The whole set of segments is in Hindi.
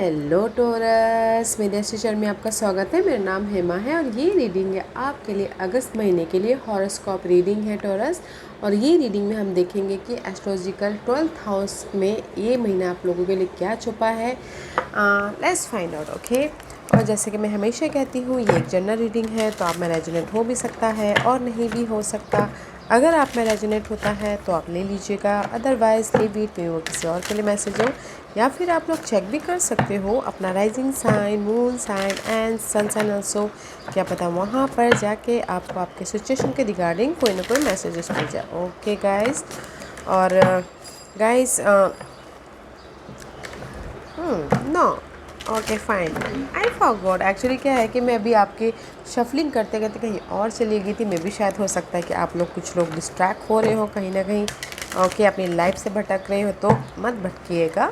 हेलो टोरस, मेरे एस्ट्रोचर में आपका स्वागत है। मेरा नाम हेमा है और ये रीडिंग है आपके लिए अगस्त महीने के लिए हॉरोस्कोप रीडिंग है टोरस। और ये रीडिंग में हम देखेंगे कि एस्ट्रोलॉजिकल 12th हाउस में ये महीना आप लोगों के लिए क्या छुपा है। Let's find out, okay. और जैसे कि मैं हमेशा कहती हूँ, ये एक जनरल रीडिंग है, तो आप में रेजोनेट हो भी सकता है और नहीं भी हो सकता। अगर आप में रेजोनेट होता है तो आप ले लीजिएगा, अदरवाइज़ लीव इट, में वो किसी और के लिए मैसेज हो। या फिर आप लोग चेक भी कर सकते हो अपना rising sign, moon sign and sun sign also. क्या पता वहाँ पर जाके आपको आपके सिचुएशन के रिगार्डिंग कोई ना कोई मैसेजेस मिल जाए। Okay guys. और guys no, okay fine, I forgot. Actually क्या है कि मैं अभी आपके शफलिंग करते करते कहीं और चली गई थी। मैं भी शायद हो सकता है कि आप लोग कुछ लोग डिस्ट्रैक्ट हो रहे हो कहीं ना कहीं। ओके, अपनी लाइफ से भटक रहे हो तो मत भटकिएगा,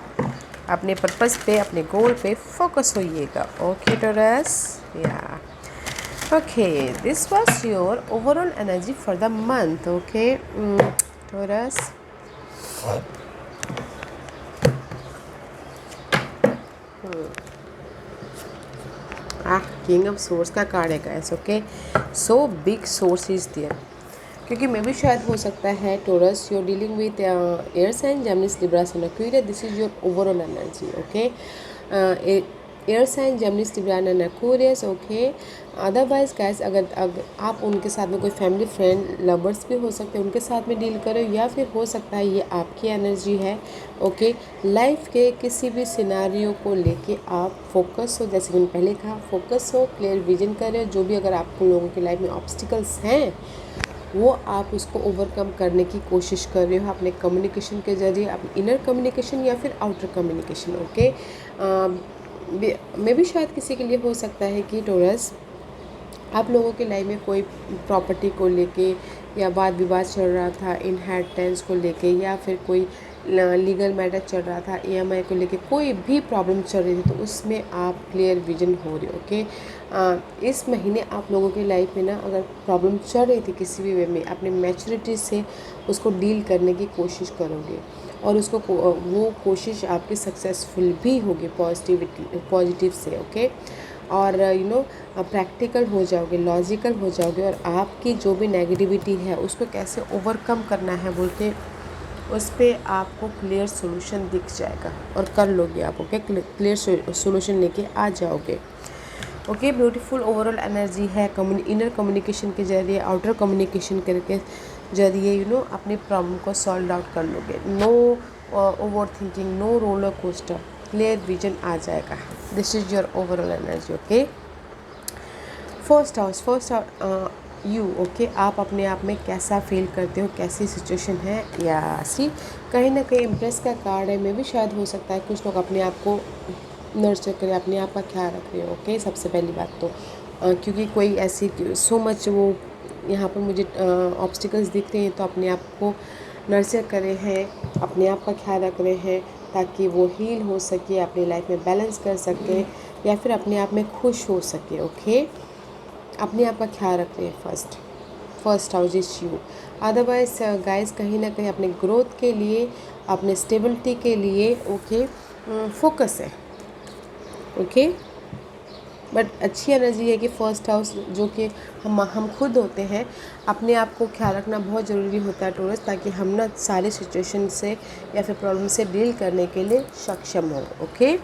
अपने पर्पस पे, अपने गोल पे फोकस होइएगा। ओके टोरस, या okay, this was your overall energy for the month. Okay Taurus, king of swords का कार्ड है guys. Okay, so big swords is there, क्योंकि मैं भी शायद हो सकता है Taurus you are dealing with air sign, Geminis, Libra, sun, Aquarius. This is your overall energy. Okay, air sign, Geminis, Libra and Aquarius. Okay, otherwise guys अगर आप उनके साथ में कोई फैमिली फ्रेंड लवर्स भी हो सकते हैं, उनके साथ में डील करो, या फिर हो सकता है ये आपकी एनर्जी है। ओके, लाइफ के किसी भी सिनारियो को लेके आप फोकस हो, जैसे मैंने पहले कहा, फोकस हो, क्लियर विजन करें। जो भी अगर आपको लोगों की लाइफ में ऑब्स्टिकल्स हैं वो आप उसको ओवरकम करने की कोशिश कर रहे हो अपने कम्युनिकेशन के ज़रिए, अपने इनर कम्युनिकेशन या फिर आउटर कम्युनिकेशन। ओके, मे भी शायद किसी के लिए हो सकता है कि टोरस आप लोगों के लाइफ में कोई प्रॉपर्टी को लेके या वाद विवाद चल रहा था, इनहेरिटेंस को लेके, या फिर कोई लीगल मैटर चल रहा था, ईएमआई को लेके कोई भी प्रॉब्लम चल रही थी, तो उसमें आप क्लियर विजन हो रहे हो। ओके, इस महीने आप लोगों की लाइफ में ना अगर प्रॉब्लम चल रही थी किसी भी वे में, अपने मैच्योरिटी से उसको डील करने की कोशिश करोगे और उसको वो कोशिश आपकी सक्सेसफुल भी होगी पॉजिटिव से। ओके, और प्रैक्टिकल हो जाओगे, लॉजिकल हो जाओगे, और आपकी जो भी नेगेटिविटी है उसको कैसे ओवरकम करना है बोल के उस पर आपको क्लियर सोल्यूशन दिख जाएगा और कर लोगे आप। ओके, क्लियर सोल्यूशन लेके आ जाओगे। ओके, ब्यूटीफुल ओवरऑल एनर्जी है। इनर कम्युनिकेशन के जरिए, आउटर कम्युनिकेशन करके जरिए अपने प्रॉब्लम को सॉल्व आउट कर लोगे। No overthinking, no roller coaster, clear vision आ जाएगा। This is your overall energy. Okay, first house you. Okay, आप अपने आप में कैसा फील करते हो, कैसी सिचुएशन है, या सी कहीं ना कहीं इम्प्रेस का कार्ड है। में भी शायद हो सकता है कुछ लोग अपने आप को नर्चर करें, अपने आप का ख्याल रख रहे हो। ओके, सबसे पहली बात तो क्योंकि कोई ऐसी सो मच वो यहाँ पर मुझे ऑब्स्टिकल्स दिख रहे हैं, तो अपने आप को नर्चर करे हैं, अपने आप का ख्याल रख रहे हैं ताकि वो हील हो सके, अपनी लाइफ में बैलेंस कर सके, या फिर अपने आप में खुश हो सके। ओके, अपने आप का ख्याल रख रहे हैं। First house is you. Otherwise guys कहीं ना कहीं अपने ग्रोथ के लिए, अपने स्टेबिलिटी के लिए ओके फोकस है। ओके, बट अच्छी एनर्जी है कि फर्स्ट हाउस जो कि हम खुद होते हैं, अपने आप को ख्याल रखना बहुत ज़रूरी होता है टोरस, ताकि हम ना सारे सिचुएशन से या फिर प्रॉब्लम से डील करने के लिए सक्षम हो। Okay,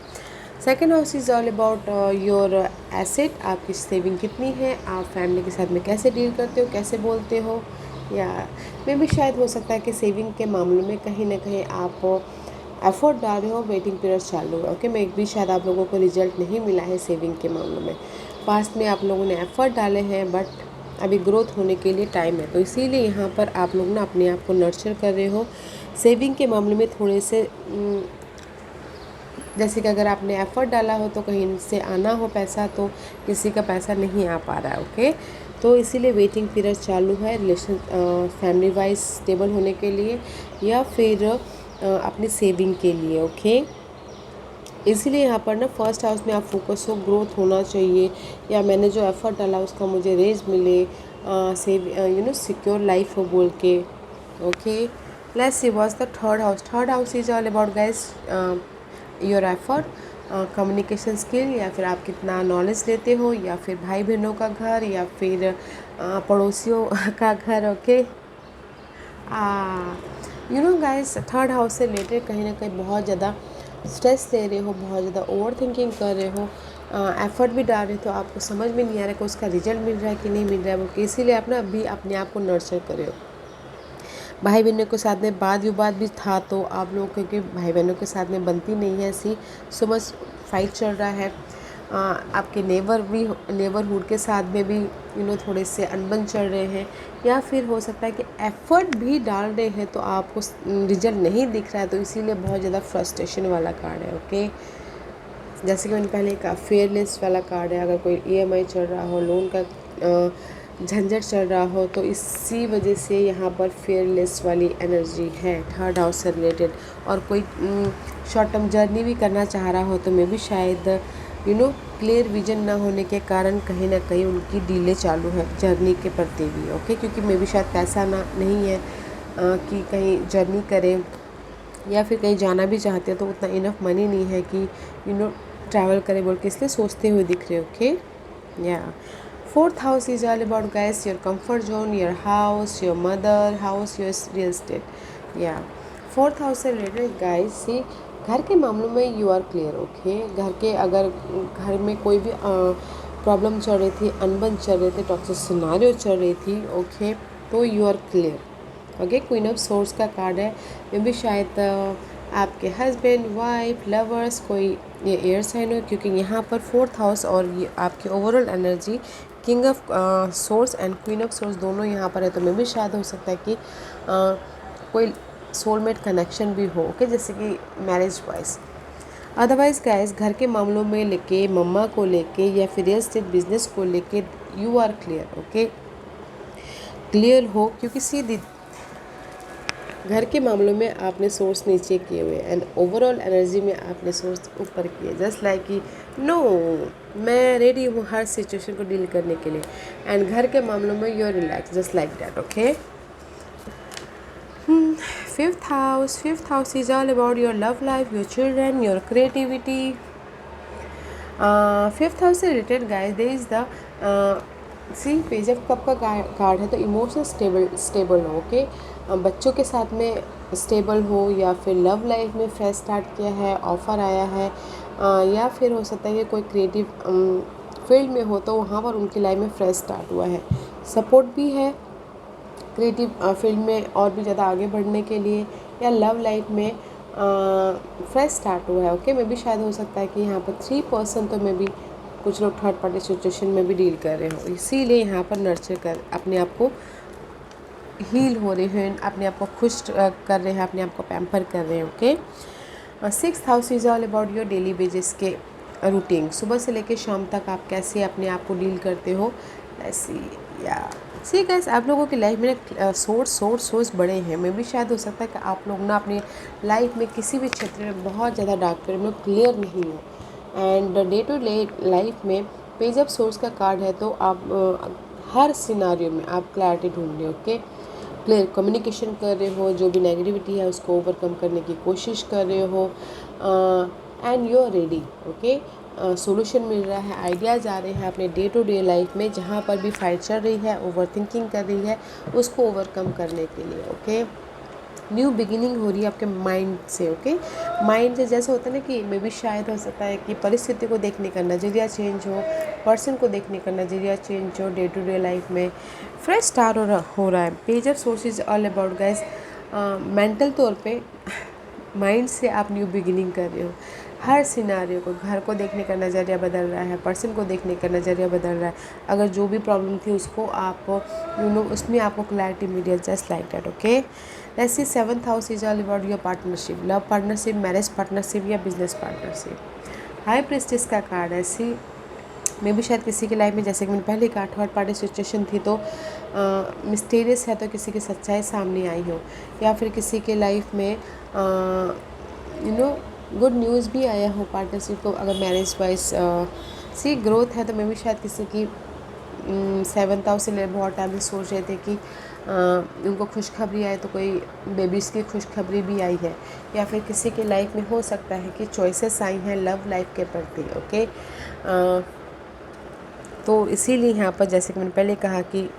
second house is all about your asset. आपकी सेविंग कितनी है, आप फैमिली के साथ में कैसे डील करते हो, कैसे बोलते हो, या मे भी शायद हो सकता है कि सेविंग के मामलों में कहीं ना कहीं आप एफर्ट डाल रहे हो, वेटिंग पीरियड चालू है। ओके, मैं भी शायद आप लोगों को रिजल्ट नहीं मिला है सेविंग के मामलों में। पास्ट में आप लोगों ने एफर्ट डाले हैं, बट अभी ग्रोथ होने के लिए टाइम है, तो इसीलिए यहाँ पर आप लोग ना अपने आप को नर्चर कर रहे हो। सेविंग के मामले में थोड़े से जैसे कि अगर आपने एफ़र्ट डाला हो तो कहीं से आना हो पैसा, तो किसी का पैसा नहीं आ पा रहा है। ओके, तो इसीलिए वेटिंग पीरियड चालू है रिलेशन फैमिली वाइज स्टेबल होने के लिए, या फिर अपनी सेविंग के लिए। ओके, इसीलिए यहाँ पर ना फर्स्ट हाउस में आप फोकस हो, ग्रोथ होना चाहिए, या मैंने जो एफ़र्ट डाला उसका मुझे रेज मिले, सेव सिक्योर लाइफ हो बोल के। Okay, let's see what's the third house. Third house is all about guys your effort. Communication skill, या फिर आप कितना नॉलेज लेते हो, या फिर भाई बहनों का घर, या फिर पड़ोसियों का घर। Okay, you know guys, third house से रिलेटेड कहीं ना कहीं बहुत ज़्यादा स्ट्रेस ले रहे हो, बहुत ज़्यादा ओवर थिंकिंग कर रहे हो, एफर्ट भी डाल रहे हो, तो आपको समझ में नहीं आ रहा है कि उसका रिजल्ट मिल रहा है कि नहीं मिल रहा है, वो इसीलिए आप ना अभी अपने आप को नर्चर करे हो। भाई बहनों के साथ में वाद विवाद भी था, तो आप लोग क्योंकि भाई बहनों के साथ में बनती नहीं है ऐसी, सो मच फाइट चल रहा है। आपके नेबरहुड के साथ में भी थोड़े से अनबन चल रहे हैं, या फिर हो सकता है कि एफर्ट भी डाल रहे हैं तो आपको रिजल्ट नहीं दिख रहा है, तो इसीलिए बहुत ज़्यादा फ्रस्ट्रेशन वाला कार्ड है। ओके, जैसे कि मैंने पहले कहा, फेयरलेस वाला कार्ड है। अगर कोई ईएमआई चल रहा हो, लोन का झंझट चल रहा हो, तो इसी वजह से यहाँ पर फेयरलेस वाली एनर्जी है थर्ड हाउस से रिलेटेड। और कोई शॉर्ट टर्म जर्नी भी करना चाह रहा हो, तो मैं भी शायद क्लियर विजन ना होने के कारण कहीं ना कहीं उनकी डीले चालू है जर्नी के प्रति भी। ओके, क्योंकि मैं भी शायद पैसा ना नहीं है कि कहीं जर्नी करें, या फिर कहीं जाना भी चाहते हैं तो उतना इनफ मनी नहीं है कि ट्रैवल करें बोल के, इसलिए सोचते हुए दिख रहे। ओके, या fourth house is all about guys your comfort zone, your house, your mother house, your real estate. या फोर्थ हाउस से रिलेटेड गाइस, सी घर के मामलों में यू आर क्लियर। ओके, घर के अगर घर में कोई भी प्रॉब्लम चल रही थी, अनबन चल रहे थे, टॉक्सिक सिनारियो चल रही थी, ओके, तो you are clear. Okay, queen of swords का कार्ड है, मे भी शायद आपके हस्बैंड, वाइफ, लवर्स, कोई ये एयर साइन हो, क्योंकि यहाँ पर फोर्थ हाउस और ये आपकी overall energy king of source and queen of source दोनों यहाँ पर है, तो मे भी शायद हो सकता है कि कोई सोलमेट कनेक्शन भी हो। ओके, जैसे कि मैरिज वाइज। अदरवाइज गाइस, घर के मामलों में लेके, मम्मा को लेके, या फिर रियल एस्टेट बिजनेस को लेके you are clear. Okay, clear हो, क्योंकि सीधी घर के मामलों में आपने सोर्स नीचे किए हुए एंड ओवरऑल एनर्जी में आपने सोर्स ऊपर किए, जस्ट लाइक कि नो, मैं रेडी हूँ हर सिचुएशन को डील करने के लिए, एंड घर के मामलों में you are relax, just like that. Okay, fifth house is all about your love life, your children, your creativity. Fifth house से related guys, there is the see page of cup का कार्ड है, तो इमोशनल स्टेबल हो। ओके, बच्चों के साथ में स्टेबल हो, या फिर लव लाइफ में फ्रेश स्टार्ट किया है, ऑफ़र आया है, या फिर हो सकता है कि कोई क्रिएटिव फील्ड में हो तो वहाँ पर उनकी लाइफ में फ्रेश स्टार्ट हुआ है, सपोर्ट भी है क्रिएटिव फील्ड में और भी ज़्यादा आगे बढ़ने के लिए, या लव लाइफ में फ्रेश स्टार्ट हुआ है। ओके, मैं भी शायद हो सकता है कि यहाँ पर 3% तो मैं भी कुछ लोग थर्ड पार्टी सिचुएशन में भी डील कर रहे हो, इसीलिए यहाँ पर नर्चर कर अपने आप को हील हो रहे हैं, अपने आप को खुश कर रहे हैं, अपने आप को पैम्पर कर रहे हैं। Okay, sixth house is all about your daily basis के रूटीन, सुबह से लेकर शाम तक आप कैसे अपने आप को डील करते हो। ऐसी या सी गाइस, आप लोगों की लाइफ में सोर्स बड़े हैं, मैं भी शायद हो सकता है कि आप लोग ना अपनी लाइफ में किसी भी क्षेत्र में बहुत ज़्यादा डार्क पीरियड में क्लियर नहीं हो, and day to day life में पेज ऑफ सोर्स का कार्ड है, तो आप हर सिनारियो में आप क्लैरिटी ढूंढ रहे हो। ओके, क्लियर कम्युनिकेशन कर रहे हो, जो भी नेगेटिविटी है उसको ओवरकम करने की कोशिश कर रहे हो, and you are ready. Okay, solution मिल रहा है, आइडियाज़ आ रहे हैं अपने डे टू डे लाइफ में, जहाँ पर भी फाइट चल रही है, ओवर थिंकिंग कर रही है, उसको ओवरकम करने के लिए। ओके, न्यू बिगिनिंग हो रही है आपके माइंड से। ओके, माइंड से जैसे होता है ना कि मे भी शायद हो सकता है कि परिस्थिति को देखने का नज़रिया चेंज हो, पर्सन को देखने का नज़रिया चेंज हो, डे टू डे लाइफ में फ्रेश स्टार हो रहा है। Page of source all about guys, mental तौर पे माइंड से आप न्यू बिगिनिंग कर रहे हो, हर सिनारियो को, घर को देखने का नज़रिया बदल रहा है, पर्सन को देखने का नज़रिया बदल रहा है, अगर जो भी प्रॉब्लम थी उसको आप उसमें आपको क्लैरिटी मिल रही है, just like that. Okay, let's see seventh house is all about your partnership, love partnership, marriage partnership, या बिजनेस पार्टनरशिप। हाई प्रेस्टिज का कार्ड है, सी मैं भी शायद किसी की लाइफ में, जैसे कि मैंने पहले कहा, थर्ड पार्टी सिचुएशन थी, तो मिस्टीरियस है, तो किसी की सच्चाई सामने आई हो, या फिर किसी के लाइफ में गुड न्यूज़ भी आया हो पार्टनरशिप को, अगर मैरिज वाइज सी ग्रोथ है, तो मैं भी शायद किसी की सेवंथ हाउस से बहुत टाइम से सोच रहे थे कि उनको खुशखबरी आए तो कोई बेबीज़ की खुशखबरी भी आई है, या फिर किसी के लाइफ में हो सकता है कि चॉइसेस आई हैं लव लाइफ के प्रति। ओके, तो इसीलिए यहाँ पर जैसे कि मैंने पहले कहा कि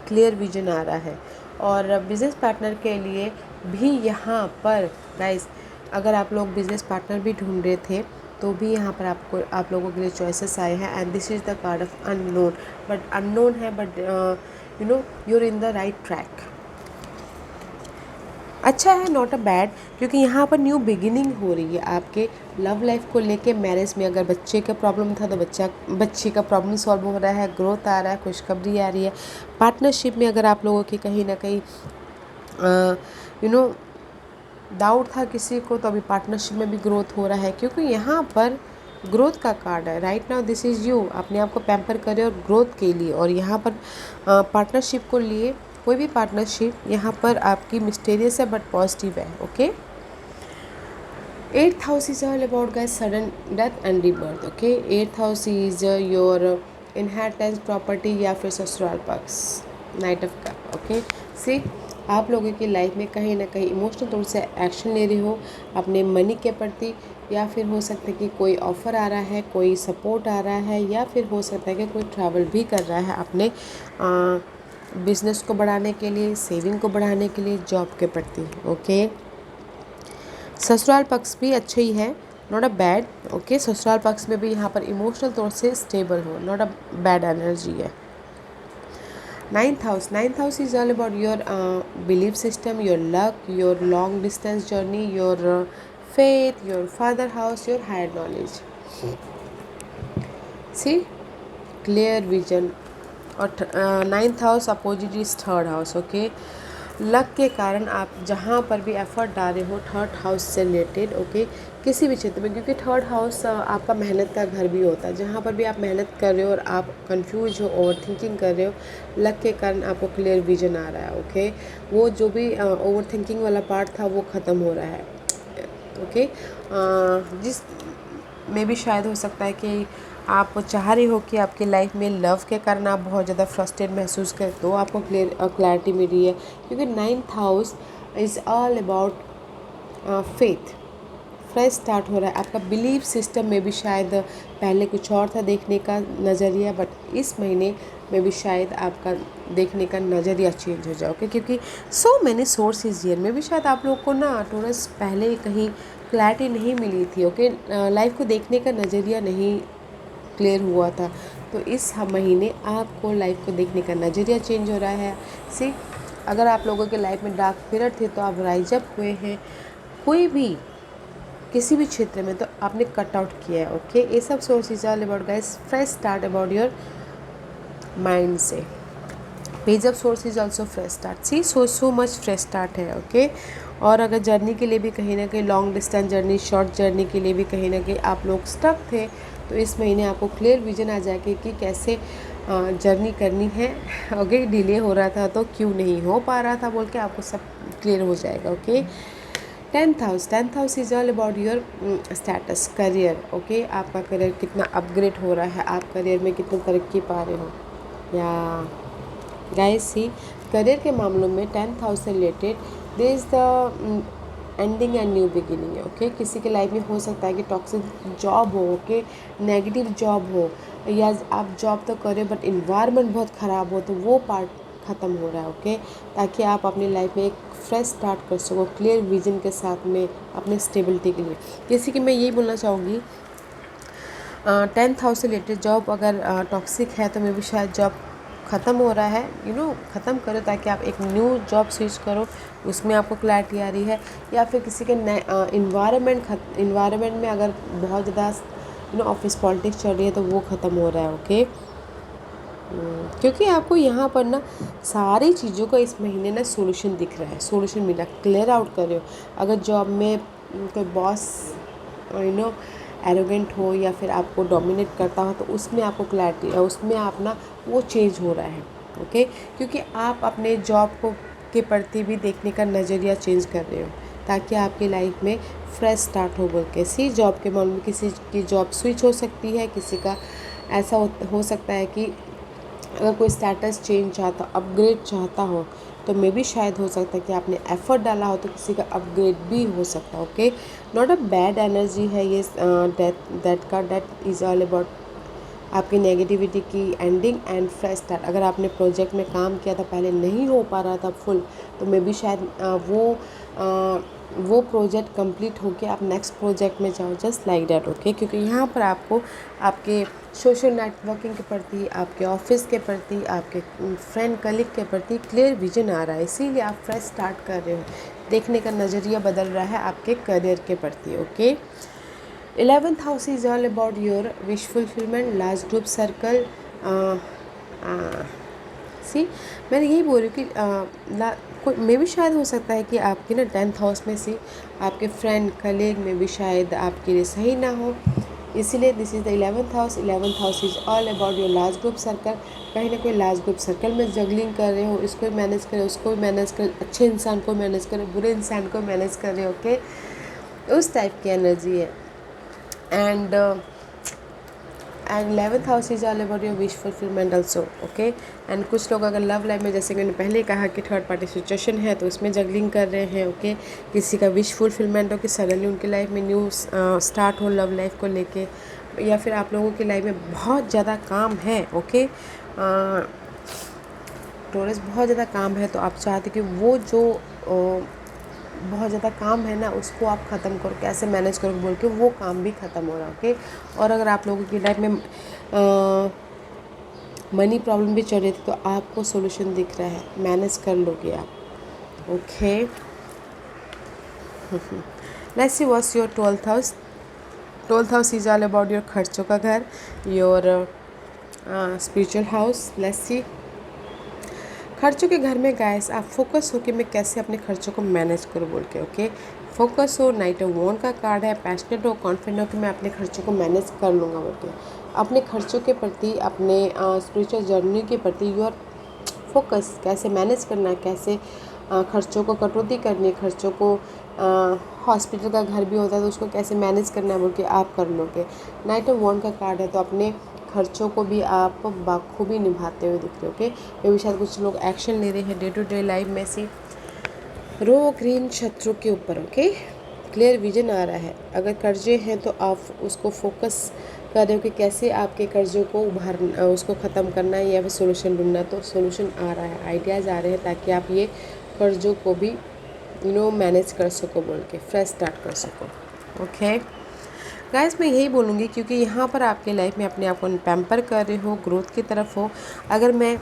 क्लियर विजन आ रहा है। और बिज़नेस पार्टनर के लिए भी यहाँ पर गाइस, अगर आप लोग बिज़नेस पार्टनर भी ढूंढ रहे थे तो भी यहाँ पर आप लोगों के लिए चॉइसेस आए हैं। And this is the card of unknown, but unknown है, but you are in the right track. अच्छा है, नॉट अ बैड, क्योंकि यहाँ पर न्यू बिगिनिंग हो रही है आपके लव लाइफ को लेके। मैरिज में अगर बच्चे का प्रॉब्लम था तो बच्चे का प्रॉब्लम सॉल्व हो रहा है, ग्रोथ आ रहा है, खुशखबरी आ रही है। पार्टनरशिप में अगर आप लोगों की कहीं ना कहीं डाउट था किसी को, तो अभी पार्टनरशिप में भी ग्रोथ हो रहा है, क्योंकि यहाँ पर ग्रोथ का कार्ड है। Right now this is you, अपने आप को पैम्पर करें और ग्रोथ के लिए। और यहाँ पर पार्टनरशिप को लिए कोई भी पार्टनरशिप यहाँ पर आपकी मिस्टीरियस है बट पॉजिटिव है। Okay, 8th house is all about guys sudden death and rebirth. Okay, 8th house is your inheritance, property या फिर ससुराल पक्ष, नाइट ऑफ कप। ओके, सी आप लोगों की लाइफ में कहीं ना कहीं इमोशनल तौर से एक्शन ले रहे हो अपने मनी के प्रति, या फिर हो सकता है कि कोई ऑफ़र आ रहा है, कोई सपोर्ट आ रहा है, या फिर हो सकता है कि कोई ट्रैवल भी कर रहा है अपने बिज़नेस को बढ़ाने के लिए, सेविंग को बढ़ाने के लिए, जॉब के प्रति। ओके, ससुराल पक्ष भी अच्छा ही है, नॉट अ बैड। ओके, ससुराल पक्ष में भी यहाँ पर इमोशनल तौर से स्टेबल हो, नॉट अ बैड एनर्जी है। 9th house is all about your belief system, your luck, your long distance journey, your faith, your father house, your higher knowledge. See, clear vision. और 9th house opposite is 3rd house. Okay, luck के कारण आप जहाँ पर भी एफर्ट डाल रहे हो 3rd हाउस से रिलेटेड, ओके, किसी भी क्षेत्र में, क्योंकि 3rd हाउस आपका मेहनत का घर भी होता है। जहाँ पर भी आप मेहनत कर रहे हो और आप कंफ्यूज हो, ओवर थिंकिंग कर रहे हो, लक के कारण आपको क्लियर विजन आ रहा है। ओके, वो जो भी ओवर थिंकिंग वाला पार्ट था वो ख़त्म हो रहा है। ओके, जिस में भी शायद हो सकता है कि आप चाह रहे हो कि आपकी लाइफ में लव के कारण आप बहुत ज़्यादा फ्रस्ट्रेट महसूस करते हो, आपको क्लैरिटी मिली है, क्योंकि 9th house is all about faith, fresh start हो रहा है। आपका बिलीफ सिस्टम में भी शायद पहले कुछ और था देखने का नज़रिया, बट इस महीने में भी शायद आपका देखने का नज़रिया चेंज हो जाओगे, क्योंकि सो मैनी सोर्सेज हियर में भी शायद आप लोग को ना टोरस पहले कहीं क्लैरिटी नहीं मिली थी। ओके, लाइफ को देखने का नज़रिया नहीं क्लियर हुआ था, तो इस महीने आपको लाइफ को देखने का नज़रिया चेंज हो रहा है। सी, अगर आप लोगों के लाइफ में डार्क पीरियड थे तो आप राइज अप हुए हैं, कोई भी किसी भी क्षेत्र में, तो आपने कट आउट किया है। ओके, ये सब swords all about guys fresh start about your mind से। Page of swords is also fresh start. See, so much fresh start है। ओके, और अगर जर्नी के लिए भी कहीं ना कहीं long distance journey, short journey के लिए भी कहीं ना कहीं आप लोग स्टक थे, तो इस महीने आपको क्लियर विजन आ जाएगी कि कैसे जर्नी करनी है। ओके, डिले हो रहा था तो क्यों नहीं हो पा रहा था बोल के आपको सब क्लियर हो जाएगा। Okay, 10th house is all about your status, career. Okay, आपका करियर कितना अपग्रेड हो रहा है, आप करियर में कितनी तरक्की पा रहे हो। या गाइस, सी, करियर के मामलों में 10th हाउस से related there is the ending and new beginning है। ओके, किसी के लाइफ में हो सकता है कि टॉक्सिक जॉब हो, ओके, नेगेटिव जॉब हो, या आप जॉब तो करें बट इन्वायरमेंट बहुत ख़राब हो, तो वो पार्ट ख़त्म हो रहा है। ओके, ताकि आप अपनी लाइफ में एक फ्रेश स्टार्ट कर सको क्लियर विजन के साथ में अपने स्टेबिलिटी के लिए। जैसे कि मैं यही बोलना चाहूँगी, 10th हाउस से रिलेटेड जॉब अगर टॉक्सिक है तो मैं भी शायद जॉब ख़त्म हो रहा है, ख़त्म करो ताकि आप एक न्यू जॉब स्विच करो, उसमें आपको क्लैरिटी आ रही है। या फिर किसी के इन्वायरमेंट में अगर बहुत ज़्यादा ऑफिस पॉलिटिक्स चल रही है तो वो ख़त्म हो रहा है। ओके, क्योंकि आपको यहाँ पर ना सारी चीज़ों का इस महीने ना सोल्यूशन दिख रहा है, सोल्यूशन मिला, क्लियर आउट कर रहे हो। अगर जॉब में कोई बॉस एरोगेंट हो या फिर आपको डोमिनेट करता हो, तो उसमें आपको क्लैरिटी है, उसमें आप ना वो चेंज हो रहा है। ओके, क्योंकि आप अपने जॉब को के प्रति भी देखने का नज़रिया चेंज कर रहे हो, ताकि आपकी लाइफ में फ्रेश स्टार्ट हो बोल के। सी, जॉब के मामले में किसी की जॉब स्विच हो सकती है, किसी का ऐसा हो सकता है कि अगर कोई स्टेटस चेंज चाहता, अपग्रेड चाहता हो, तो मे भी शायद हो सकता है कि आपने एफर्ट डाला हो तो किसी का अपग्रेड भी हो सकता है। Okay, not a bad energy है ये, दैट इज़ ऑल अबाउट आपकी नेगेटिविटी की एंडिंग एंड फ्रेश स्टार्ट। अगर आपने प्रोजेक्ट में काम किया था, पहले नहीं हो पा रहा था फुल, तो मे बी शायद वो प्रोजेक्ट कंप्लीट होके आप नेक्स्ट प्रोजेक्ट में जाओ, जस्ट लाइक दैट। ओके, क्योंकि यहाँ पर आपको आपके सोशल नेटवर्किंग के प्रति, आपके ऑफिस के प्रति, आपके फ्रेंड कलीग के प्रति क्लियर विजन आ रहा है, इसीलिए आप फ्रेश स्टार्ट कर रहे हो, देखने का नज़रिया बदल रहा है आपके करियर के प्रति। Okay, 11th house is all about your wish fulfillment, large group circle। सी, मैंने यही बोल रही हूँ कि मे भी शायद हो सकता है कि आपकी ना 10th हाउस में से आपके फ्रेंड कलीग में भी शायद आपके लिए सही ना हो, इसीलिए this is the 11th house. 11th house is all about your large group circle. कहीं ना कोई लार्ज ग्रुप सर्कल में जगलिंग कर रहे हो, इसको भी मैनेज करें, उसको भी मैनेज करें, अच्छे इंसान को मैनेज करें, बुरे इंसान को मैनेज कर रहे हो। ओके, उस टाइप की एनर्जी है। And 11th house is all about your wish fulfilment also. Okay, and कुछ लोग अगर लव लाइफ में, जैसे कि मैंने पहले कहा कि थर्ड पार्टी सिचुएशन है, तो उसमें जगलिंग कर रहे हैं। ओके, किसी का विश फुलफिलमेंट हो कि सडनली उनकी लाइफ में न्यू स्टार्ट हो लव लाइफ को लेके, या फिर आप लोगों की लाइफ में बहुत ज़्यादा काम है। ओके, टॉरस बहुत ज़्यादा काम है, तो आप चाहते कि वो जो बहुत ज़्यादा काम है ना, उसको आप ख़त्म करो, कैसे मैनेज करो बोल के वो काम भी ख़त्म हो रहा है। ओके, और अगर आप लोगों की लाइफ में मनी प्रॉब्लम भी चल रही थी, तो आपको सोल्यूशन दिख रहा है, मैनेज कर लोगे आप। Okay, let's see what's your 12th house. 12th house is all about your खर्चों का घर, your spiritual house. Let's see, खर्चों के घर में गाइस आप फोकस हो कि मैं कैसे अपने खर्चों को मैनेज करूँ बोल के। ओके, फोकस हो, नाइट ऑफ वॉन्ड का कार्ड है, पैशनेट हो, कॉन्फिडेंट हो कि मैं अपने खर्चों को मैनेज कर लूँगा बोल के। अपने खर्चों के प्रति, अपने स्पिरिचुअल जर्नी के प्रति यू आर फोकस, कैसे मैनेज करना है, कैसे खर्चों को कटौती करनी है, खर्चों को हॉस्पिटल का घर भी होता है तो उसको कैसे मैनेज करना है बोल के आप कर लोगे। नाइट ऑफ वॉन्ड का कार्ड है, तो अपने खर्चों को भी आप बाखूबी निभाते हुए दिख रहे हो। ओके, ये भी शायद कुछ लोग एक्शन ले रहे हैं डे टू डे लाइफ में से रोग ऋण शत्रु के ऊपर। ओके, क्लियर विजन आ रहा है। अगर कर्जे हैं तो आप उसको फोकस कर रहे हो कि कैसे आपके कर्जों को उसको ख़त्म करना है या फिर सोल्यूशन ढूंढना, तो सोल्यूशन आ रहा है, आइडियाज़ आ रहे हैं ताकि आप ये कर्जों को भी मैनेज कर सको बोल के, फ्रेश स्टार्ट कर सको। ओके गाइस, मैं यही बोलूँगी क्योंकि यहाँ पर आपके लाइफ में अपने आप को पैम्पर कर रहे हो, ग्रोथ की तरफ हो। अगर मैं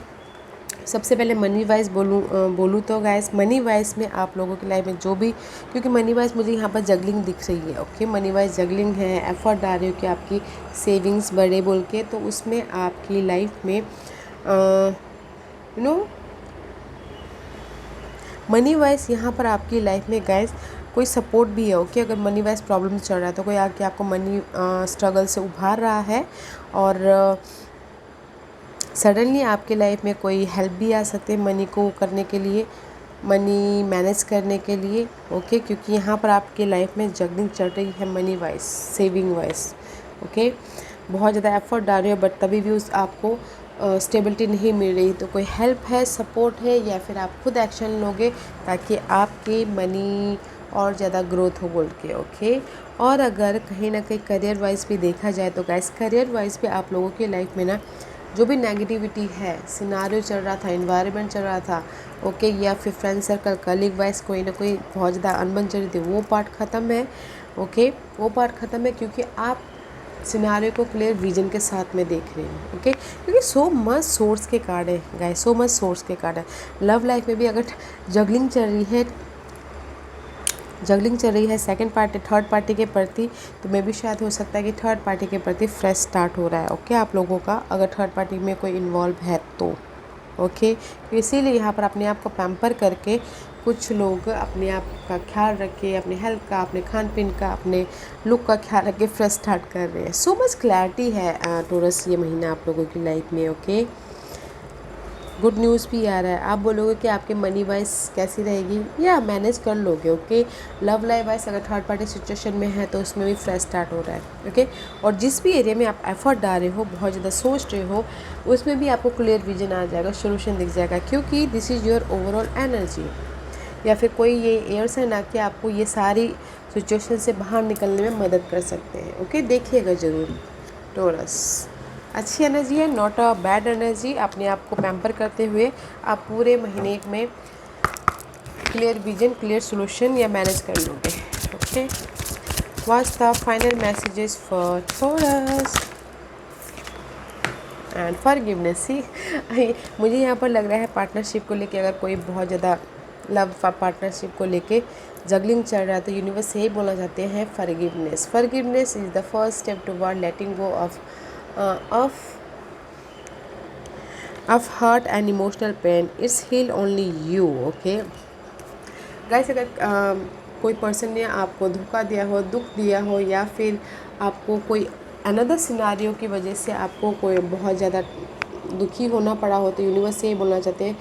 सबसे पहले मनी वाइज बोलूँ तो गाइस, मनी वाइज में आप लोगों की लाइफ में जो भी, क्योंकि मनी वाइज मुझे यहाँ पर जगलिंग दिख रही है। ओके, मनी वाइज जगलिंग है, एफर्ट डाल रही हो कि आपकी सेविंग्स बढ़े बोल के, तो उसमें आपकी लाइफ में मनी वाइज यहाँ पर आपकी लाइफ में गाइस कोई सपोर्ट भी है। ओके, अगर मनी वाइज प्रॉब्लम चल रहा है तो कोई आके आपको मनी स्ट्रगल से उभार रहा है, और सडनली आपके लाइफ में कोई हेल्प भी आ सकती है मनी को करने के लिए, मनी मैनेज करने के लिए। ओके, क्योंकि यहाँ पर आपके लाइफ में जगलिंग चल रही है money wise, saving wise. Okay, बहुत ज़्यादा एफर्ट डाल रहे हो बट तभी भी उस आपको स्टेबिलिटी नहीं मिल रही, तो कोई हेल्प है, सपोर्ट है, या फिर आप खुद एक्शन लोगे ताकि आपकी मनी और ज़्यादा ग्रोथ हो बोल के। ओके, और अगर कहीं ना कहीं करियर वाइज भी देखा जाए तो गाइस, करियर वाइज भी आप लोगों की लाइफ में ना जो भी नेगेटिविटी है, सिनारियो चल रहा था, इन्वायरमेंट चल रहा था, ओके, या फिर फ्रेंड सर्कल कलीग वाइज कोई ना कोई बहुत ज़्यादा अनबन चल रही थी, वो पार्ट ख़त्म है। ओके, वो पार्ट ख़त्म है क्योंकि आप सिनारियो को क्लियर विजन के साथ में देख रहे हैं। ओके, क्योंकि सो मच सोर्स के कार्ड है गाइस, सो मच सोर्स के कार्ड है। लव लाइफ में भी अगर जगलिंग चल रही है सेकंड पार्टी, थर्ड पार्टी के प्रति, तो मे भी शायद हो सकता है कि थर्ड पार्टी के प्रति फ्रेश स्टार्ट हो रहा है। ओके, आप लोगों का अगर थर्ड पार्टी में कोई इन्वॉल्व है तो। ओके, तो इसीलिए यहाँ पर अपने आप को पैम्पर करके कुछ लोग अपने आप का ख्याल रखे, अपने हेल्थ का, अपने खान पीन का, अपने लुक का ख्याल रख के फ्रेश स्टार्ट कर रहे हैं। सो मच क्लैरिटी है टॉरस ये महीना आप लोगों की लाइफ में। ओके, गुड न्यूज़ भी आ रहा है। आप बोलोगे कि आपके मनी वाइज कैसी रहेगी, या मैनेज कर लोगे। ओके, लव लाइफ वाइज अगर थर्ड पार्टी सिचुएशन में है तो उसमें भी फ्रेश स्टार्ट हो रहा है। ओके, और जिस भी एरिया में आप एफर्ट डाल रहे हो, बहुत ज़्यादा सोच रहे हो, उसमें भी आपको क्लियर विजन आ जाएगा, सोल्यूशन दिख जाएगा, क्योंकि this is your overall energy. या फिर कोई ये एयर साइन आके आपको ये सारी सिचुएशन से बाहर निकलने में मदद कर सकते हैं। ओके, देखिएगा ज़रूर टोरस। अच्छी एनर्जी है, नॉट अ बैड एनर्जी। अपने आप को पैम्पर करते हुए आप पूरे महीने में क्लियर विजन, क्लियर सोल्यूशन या मैनेज कर लोगे। Okay, what's the final messages for Taurus and forgiveness. मुझे यहाँ पर लग रहा है पार्टनरशिप को लेके अगर कोई बहुत ज़्यादा लव पार्टनरशिप को लेके जगलिंग चल रहा है तो यूनिवर्स यही बोलना चाहते हैं, forgiveness. Forgiveness is the first step toward letting go of hurt and emotional pain. It's heal only you. Okay guys, अगर कोई पर्सन ने आपको धोखा दिया हो, दुख दिया हो, या फिर आपको कोई अनदर सिनारियो की वजह से आपको कोई बहुत ज़्यादा दुखी होना पड़ा हो, तो यूनिवर्स ये बोलना चाहते हैं,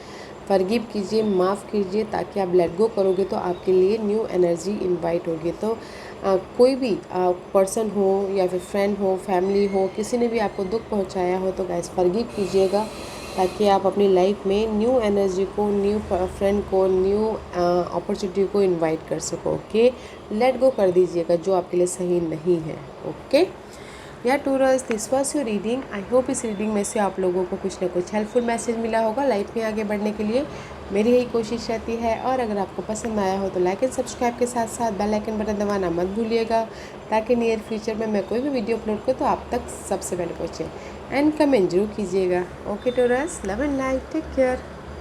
फॉरगिव कीजिए, माफ़ कीजिए, ताकि आप लेट गो करोगे तो आपके लिए न्यू एनर्जी इनवाइट होगी। तो कोई भी पर्सन हो या फिर फ्रेंड हो, फैमिली हो, किसी ने भी आपको दुख पहुंचाया हो तो गाइस फॉरगिव कीजिएगा, ताकि आप अपनी लाइफ में न्यू एनर्जी को, न्यू फ्रेंड को, न्यू अपॉर्चुनिटी को इनवाइट कर सको। ओके, लेट गो कर दीजिएगा जो आपके लिए सही नहीं है। ओके या tourers, this was your reading. I hope इस रीडिंग में से आप लोगों को कुछ ना कुछ हेल्पफुल मैसेज मिला होगा लाइफ में आगे बढ़ने के लिए। मेरी यही कोशिश रहती है। और अगर आपको पसंद आया हो तो लाइक एंड सब्सक्राइब के साथ साथ बेल आइकन बटन दबाना मत भूलिएगा, ताकि नियर फ्यूचर में मैं कोई भी वीडियो अपलोड करूँ तो आप तक सबसे पहले पहुँचे। एंड कमेंट जरूर कीजिएगा। Okay Taureans, love and life, take care.